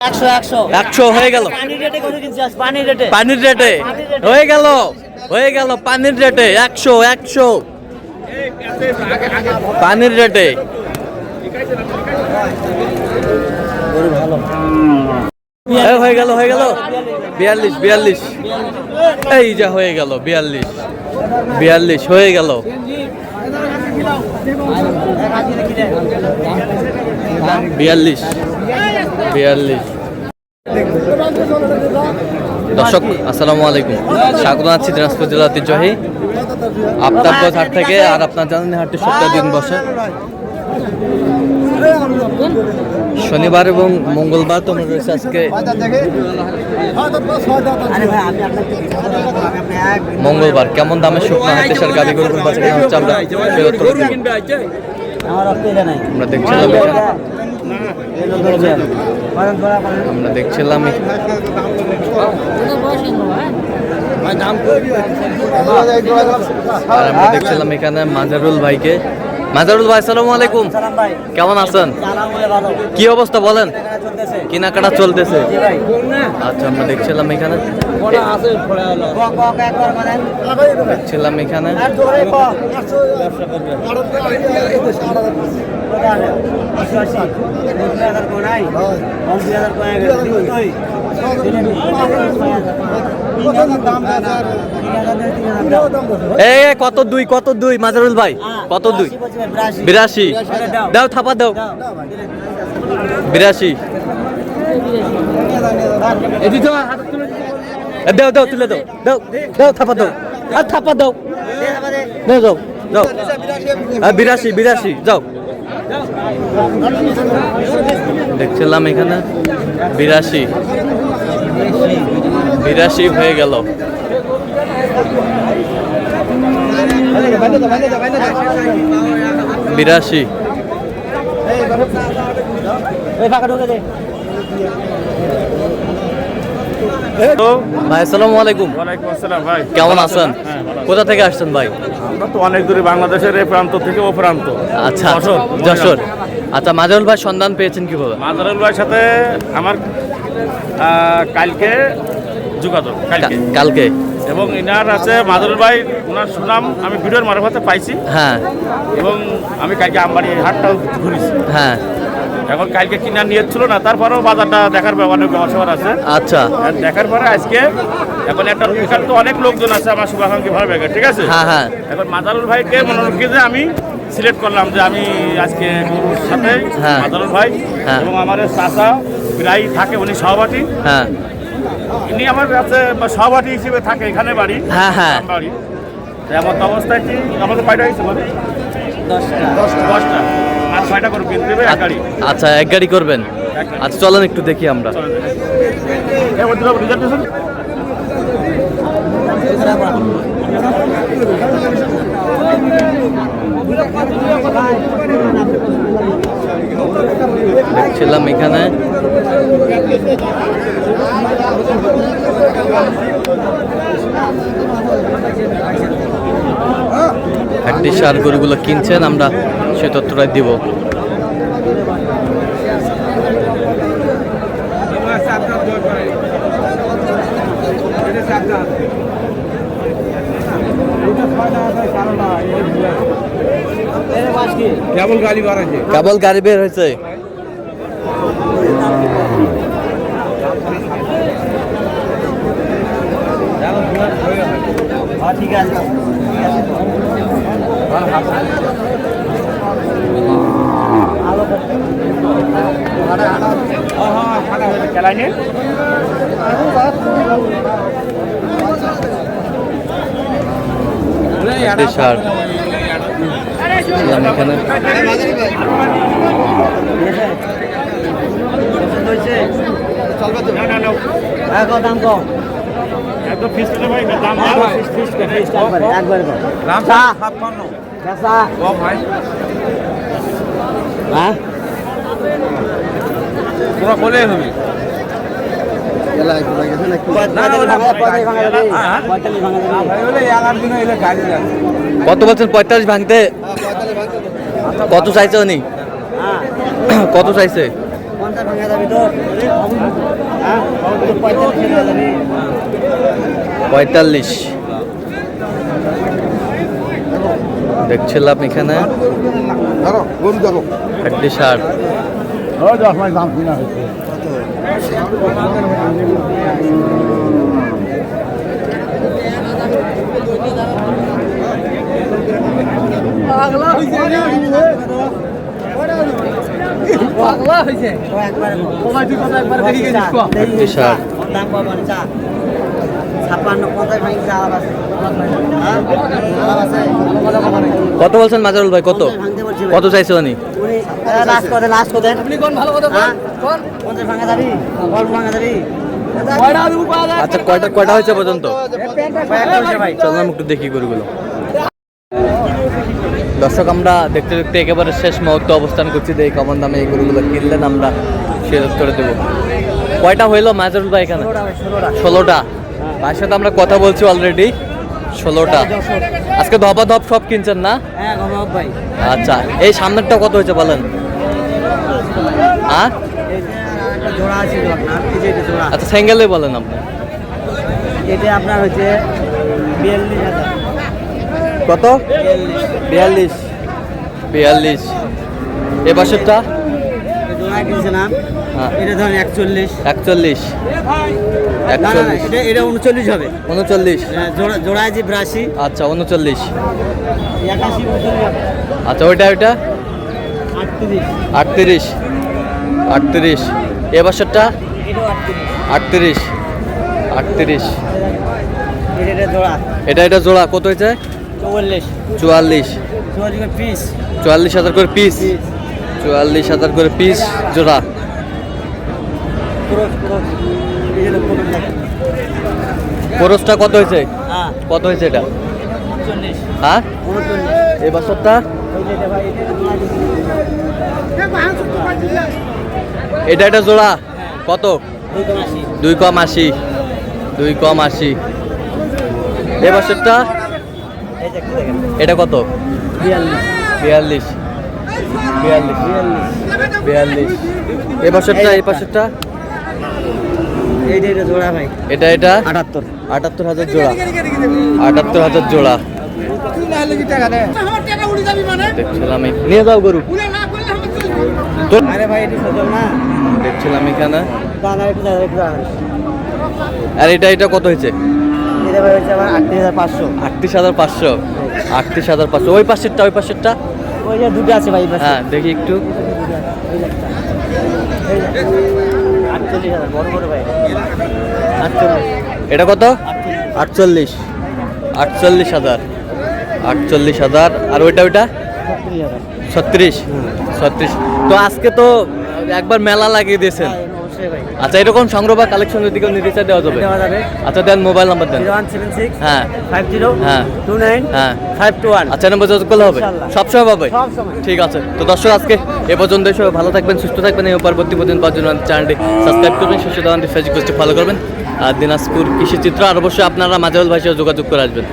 100 হয়ে গেল। পানির রেটে হয়ে গেল পানির রেটে 100 পানির রেটে হয়ে গেল 42 এই যা হয়ে গেল 42 হয়ে গেল। দর্শক আসসালামু আলাইকুম, স্বাগত জানাচ্ছি দিনাজপুর জেলা ঐতিহ্যবাহী আফতাবগঞ্জ হাট থেকে। আর আপনার জানেন হাটটি সপ্তাহে দিন বসে শনিবার এবং মঙ্গলবার। তোমরা রয়েছে আজকে মঙ্গলবার। কেমন দামে শুকনো হাটের গাড়ি গরু বাচ্চা কেনা হচ্ছে আমরা দেখছিলাম এখানে মাজারুল ভাইকে। মাজারুল ভাই আসসালামু আলাইকুম, কেমন আছেন? কি অবস্থা বলেন? কেনাকাটা চলতেছে? আচ্ছা, আমরা দেখছিলাম এখানে কত দুই মাজারুল ভাই, কত 82 দাও, থাপা দাও 82 দাও তুলে দাও থাপা দাও আর থাপা দাও 82 যাও। দেখছিলাম এখানে 82 হয়ে গেল। ভাই আসসালামু আলাইকুম। ওয়ালাইকুম আসসালাম ভাই, কেমন আছেন? কোথা থেকে আসছেন ভাই? আমরা তো অনেক দূরে, বাংলাদেশের এই প্রান্ত থেকে ও প্রান্ত। আচ্ছা, যশোর। আচ্ছা, মাজারুল ভাই সন্ধান পেয়েছেন কিভাবে? মাজারুল ভাইয়ের সাথে আমার কালকে যোগাযোগ, কালকে। এবং ইনার আছে মাজারুল ভাই, ওনার সুনাম আমি ভিডিওর মারফতে পাইছি। হ্যাঁ, এবং আমি কালকে আমবাড়ি হাটটাও ঘুরেছি। হ্যাঁ, এখন কালকে কিনা নিয়েছিল না, তারপরেও বাজারটা দেখার অনেক ব্যবসা আছে। আচ্ছা, দেখার পরে আজকে এখন এখানে তো অনেক লোকজন আছে আমার শুভাকাঙ্ক্ষী ভালো ব্যাগে, ঠিক আছে। হ্যাঁ, এখন মাজারুল ভাইকে মনে রাখি যে আমি সিলেক্ট করলাম যে আমি আজকে গরুর সাথে মাজারুল ভাই এবং আমার চাচা প্রায় থাকে, উনি সহপাঠী। হ্যাঁ, ইনি আমার কাছে সহপাঠী হিসেবে থাকে, এখানে বাড়ি। হ্যাঁ, বাড়ি এমন অবস্থায় কি আমাদের কয়টা হয়েছে? 10টা আর 6টা করে কিনতে দেবে এক গাড়ি। আচ্ছা, এক গাড়ি করবেন। আচ্ছা, চলেন একটু দেখি আমরা। দেখছিলাম এখানে একটি সার গরুগুলো কিনছেন, আমরা সে তথ্যটাই দিব। কেবল গাড়ি বের হয়েছে। ঠিক আছে, সার এখানে দাম কম একদম ফিক্স করে ভাই, দাম ফিক্স করে একবার রাম 56 কাঁচা কম ভাই। হ্যাঁ, তোরা বলে হবে কত বলছেন? 45 ভাঙতে কত চাইছে উনি? কত চাইছে? পঁয়তাল্লিশ দেখছিলাম এখানে হাড্ডি ষাট। হাড্ডি ষাট। কত বলছেন মাজারুল ভাই? কত কত চাইছে উনি? আচ্ছা কয়টা কয়টা হয়েছে পর্যন্ত? চললাম একটু দেখি গরুগুলো। দর্শক আমরা দেখতে দেখতে একেবারে শেষ মুহূর্তে অবস্থান করছি। দেখি কেমন দামে এই গরুগুলো কিনলেন আমরা শেয়ার করে দেবো। কয়টা হইলো মাজারুল ভাই এখানে? 16টা। ভাইয়ের সাথে আমরা কথা বলছি অলরেডি। 16টা। আজকে ধপা ধপ সব কিনছেন না? আচ্ছা এই সামনেরটা কত হয়েছে বলেন? হ্যাঁ আচ্ছা সিঙ্গেলে বলেন আপনি। এটা আপনার হচ্ছে 42,000। কত? 42। 42। এ পাশেরটা? জোড়া কিনছিলাম হ্যাঁ এটা ধরেন 41। 41। না, না, এটা 39 হবে। 39। জোড়া আছে 82। আচ্ছা 39। 81 39 হবে। আচ্ছা ওইটা ওইটা 38। 38। 38। এ বছরটা এটাও 38। 38। 38। এটা জোড়া এটা এটা জোড়া কত হয়েছে? 44। 44। 44 পিস। 44,000 করে পিস। 44,000 করে পিস জোড়া। খরচটা কত হয়েছে? হ্যাঁ কত হয়েছে এটা? 39। হ্যাঁ 39। এই বছরটা এটা এটা জোড়া কত? 2,80। 2,80। এই বছরটা এটা কত? 42। 42। এই বছরটা এই বছরটা এটা জোড়া ভাই। এটা এটা 78। 78,000 জোড়া। 78,000 জোড়া দেখছিলাম। নিয়ে যাও গরু। আরে ভাই এটা সজল না। দেখছিলাম এখানে। দানা একটু দাঁড়ান। আর এটা এটা কত হয়েছে? এটা ভাই হচ্ছে আমার 38,500। 38,500। 38,500। ওই পাশেরটা ওই পাশেরটা? ওই যে দুটো আছে ভাই। হ্যাঁ দেখি একটু। 48,000 বড় বড় ভাই। 48। এটা কত? 48। 48,000। 48,000। আর ওইটা ওইটা 36,000। 36। 36। তো আজকে তো একবার মেলা লাগিয়ে দিয়েছেন। অবশ্যই ভাই। আচ্ছা এরকম সংগ্রহ বা কালেকশনের দিকেও নির্দেশ দেওয়া যাবে? দেওয়া যাবে। আচ্ছা দেন মোবাইল নাম্বার দেন। 0176 হ্যাঁ 50 হ্যাঁ 29 হ্যাঁ 521। আচ্ছা নম্বর যোগাযোগ করলে হবে? ইনশাআল্লাহ। সবসময় পাবে? সবসময়। ঠিক আছে। তো দর্শক আজকে এ পর্যন্ত সবাই ভালো থাকবেন সুস্থ থাকবেন। এই পরবর্তী পর্যন্ত পাওয়ার জন্য চ্যানেলটি সাবস্ক্রাইব করবেন, শস্য দোকানটি ফেসবুক পেজটি ফলো করবেন। আর দিনাজপুর কৃষি চিত্র আর অবশ্যই আপনারা মাজারুল ভাইয়ের সাথে যোগাযোগ করে আসবেন।